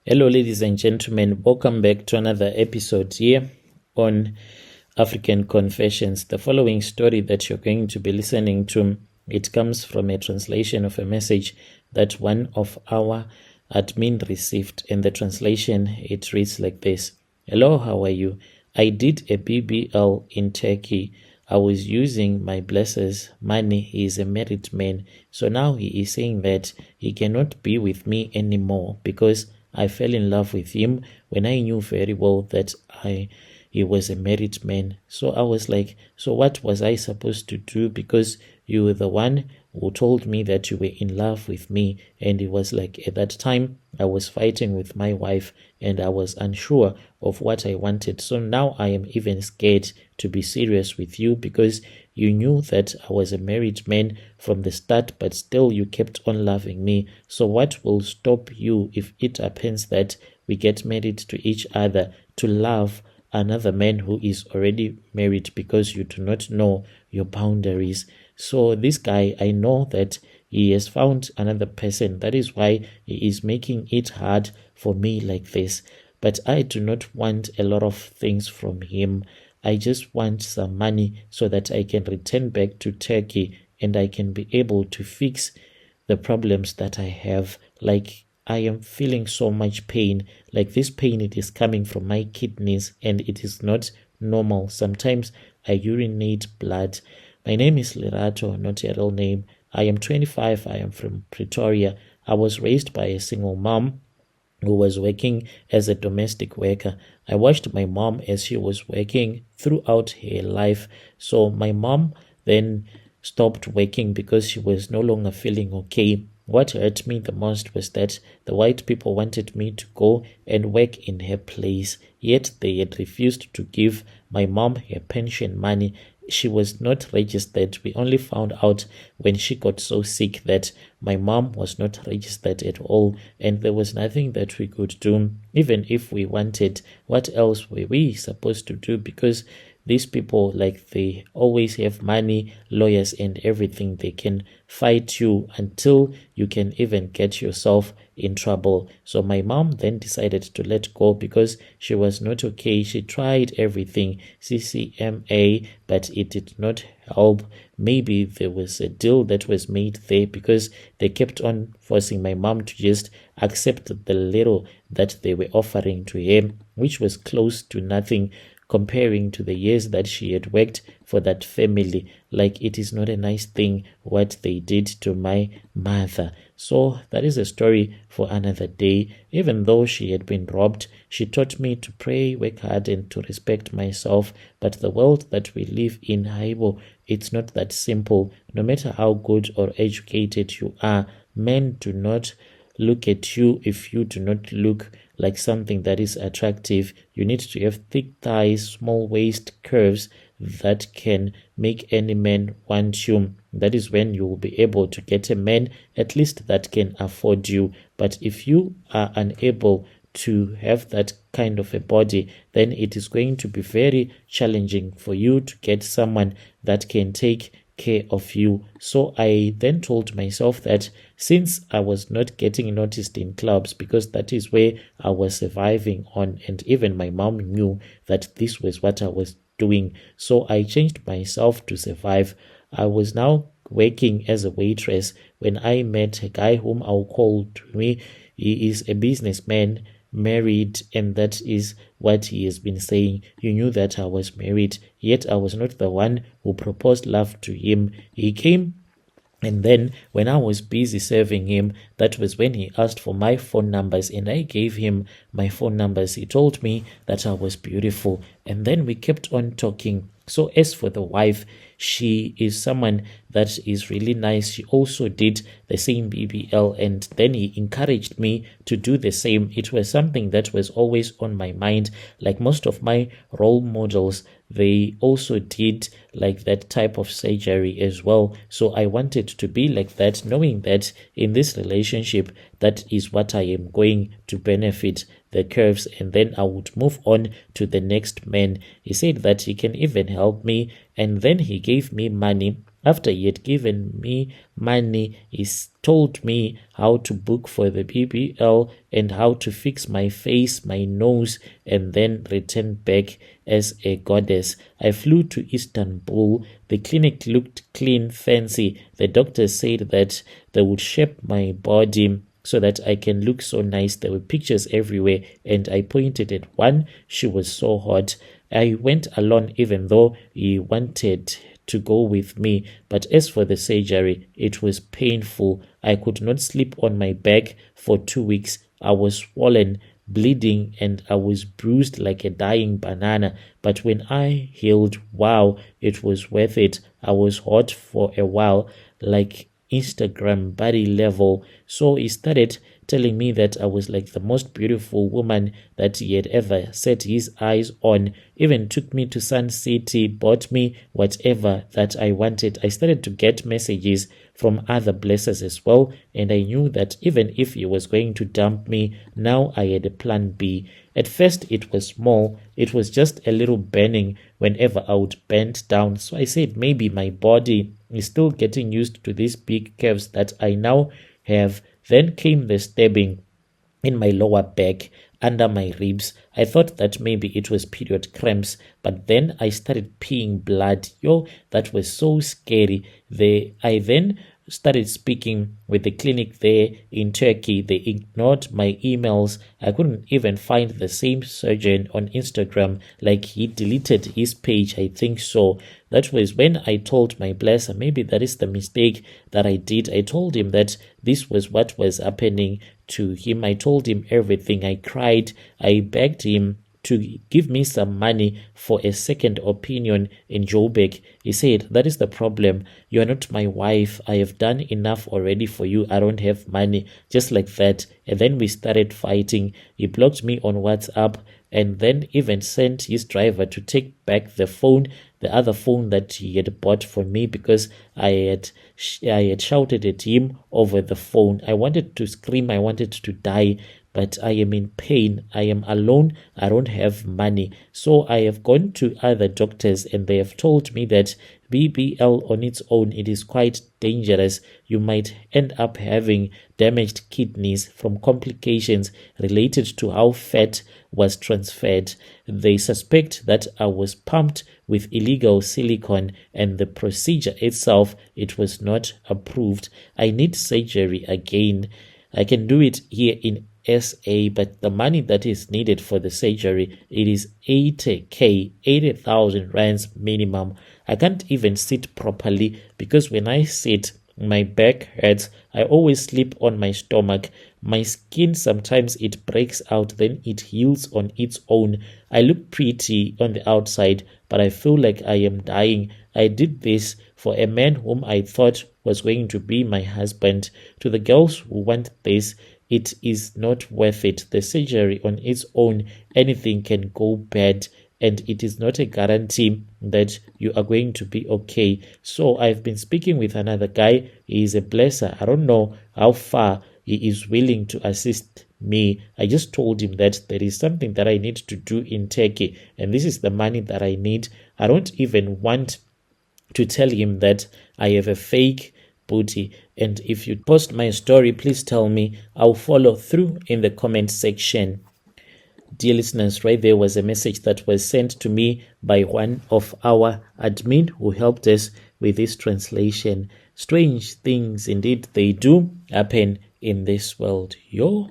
Hello, ladies and gentlemen. Welcome back to another episode here on African Confessions. The following story that you're going to be listening to, it comes from a translation of a message that one of our admin received. In the translation, it reads like this. Hello, how are you? I did a BBL in Turkey. I was using my blesser's money. He is a married man. So now he is saying that he cannot be with me anymore because I fell in love with him when I knew very well that he was a married man. So I was like, so what was I supposed to do? Because you were the one who told me that you were in love with me. And it was like, at that time, I was fighting with my wife and I was unsure of what I wanted. So now I am even scared to be serious with you because you knew that I was a married man from the start, but still you kept on loving me. So what will stop you if it happens that we get married to each other to love another man who is already married because you do not know your boundaries? So this guy, I know that he has found another person. That is why he is making it hard for me like this. But I do not want a lot of things from him. I just want some money so that I can return back to Turkey and I can be able to fix the problems that I have. Like, I am feeling so much pain. Like, this pain, it is coming from my kidneys and it is not normal. Sometimes I urinate blood. My name is Lerato, not a real name. I am 25. I am from Pretoria. I was raised by a single mom who was working as a domestic worker. I watched my mom as she was working throughout her life. So my mom then stopped working because she was no longer feeling okay. What hurt me the most was that the white people wanted me to go and work in her place, yet they had refused to give my mom her pension money. She was not registered. We only found out when she got so sick that my mom was not registered at all, and there was nothing that we could do. Even if we wanted, what else were we supposed to do? Because these people, like, they always have money, lawyers and everything. They can fight you until you can even get yourself in trouble. So my mom then decided to let go because she was not okay. She tried everything, CCMA, but it did not help. Maybe there was a deal that was made there because they kept on forcing my mom to just accept the little that they were offering to her, which was close to nothing comparing to the years that she had worked for that family. Like, it is not a nice thing what they did to my mother. So that is a story for another day. Even though she had been robbed, she taught me to pray, work hard, and to respect myself. But the world that we live in, Haibo, it's not that simple. No matter how good or educated you are, men do not look at you if you do not look like something that is attractive. You need to have thick thighs, small waist, curves that can make any man want you. That is when you will be able to get a man at least that can afford you. But if you are unable to have that kind of a body, then it is going to be very challenging for you to get someone that can take care of you. So I then told myself that since I was not getting noticed in clubs, because that is where I was surviving on, and even my mom knew that this was what I was doing, so I changed myself to survive. I was now working as a waitress when I met a guy whom I'll call to me. He is a businessman, married, and that is what he has been saying. You knew that I was married, yet I was not the one who proposed love to him. He came, and then when I was busy serving him, that was when he asked for my phone numbers, and I gave him my phone numbers. He told me that I was beautiful, and then we kept on talking. So as for the wife, she is someone that is really nice. She also did the same BBL, and then he encouraged me to do the same. It was something that was always on my mind. Like most of my role models, they also did like that type of surgery as well. So I wanted to be like that, knowing that in this relationship, that is what I am going to benefit, the curves, and then I would move on to the next man. He said that he can even help me, and then he gave me money After he had given me money, he told me how to book for the BBL and how to fix my face, my nose, and then return back as a goddess. I flew to Istanbul. The clinic looked clean, fancy. The doctors said that they would shape my body so that I can look so nice. There were pictures everywhere, and I pointed at one. She was so hot. I went alone even though he wanted to go with me. But as for the surgery, it was painful. I could not sleep on my back for 2 weeks. I was swollen, bleeding, and I was bruised like a dying banana. But when I healed, wow, it was worth it. I was hot for a while, like Instagram body level. So he started telling me that I was like the most beautiful woman that he had ever set his eyes on. Even took me to Sun City, bought me whatever that I wanted. I started to get messages from other blessers as well, and I knew that even if he was going to dump me, now I had a plan B. At first it was small, it was just a little burning whenever I would bend down. So I said maybe my body is still getting used to these big curves that I now have. Then came the stabbing in my lower back, under my ribs. I thought that maybe it was period cramps, but then I started peeing blood. Yo, that was so scary. I then started speaking with the clinic there in Turkey. They ignored my emails. I couldn't even find the same surgeon on Instagram. Like, he deleted his page, I think so. That was when I told my blesser, maybe that is the mistake that I did. I told him that this was what was happening to him. I told him everything. I cried. I begged him to give me some money for a second opinion in Joburg. He said, that is the problem. You are not my wife. I have done enough already for you. I don't have money. Just like that. And then we started fighting. He blocked me on WhatsApp and then even sent his driver to take back the phone, the other phone that he had bought for me, because I had shouted at him over the phone. I wanted to scream. I wanted to die. But I am in pain. I am alone. I don't have money. So I have gone to other doctors and they have told me that BBL on its own, it is quite dangerous. You might end up having damaged kidneys from complications related to how fat was transferred. They suspect that I was pumped with illegal silicone and the procedure itself, it was not approved. I need surgery again. I can do it here in SA, but the money that is needed for the surgery, it is 80k, 80,000 rands minimum. I can't even sit properly because when I sit, my back hurts. I always sleep on my stomach. My skin, sometimes it breaks out, then it heals on its own. I look pretty on the outside, but I feel like I am dying. I did this for a man whom I thought was going to be my husband. To the girls who want this, it is not worth it. The surgery on its own, anything can go bad, and it is not a guarantee that you are going to be okay. So I've been speaking with another guy. He is a blesser. I don't know how far he is willing to assist me. I just told him that there is something that I need to do in Turkey, and this is the money that I need. I don't even want to tell him that I have a fake booty. And if you post my story, please tell me. I'll follow through in the comment section. Dear listeners, right there was a message that was sent to me by one of our admin who helped us with this translation. Strange things indeed, they do happen in this world. Yo.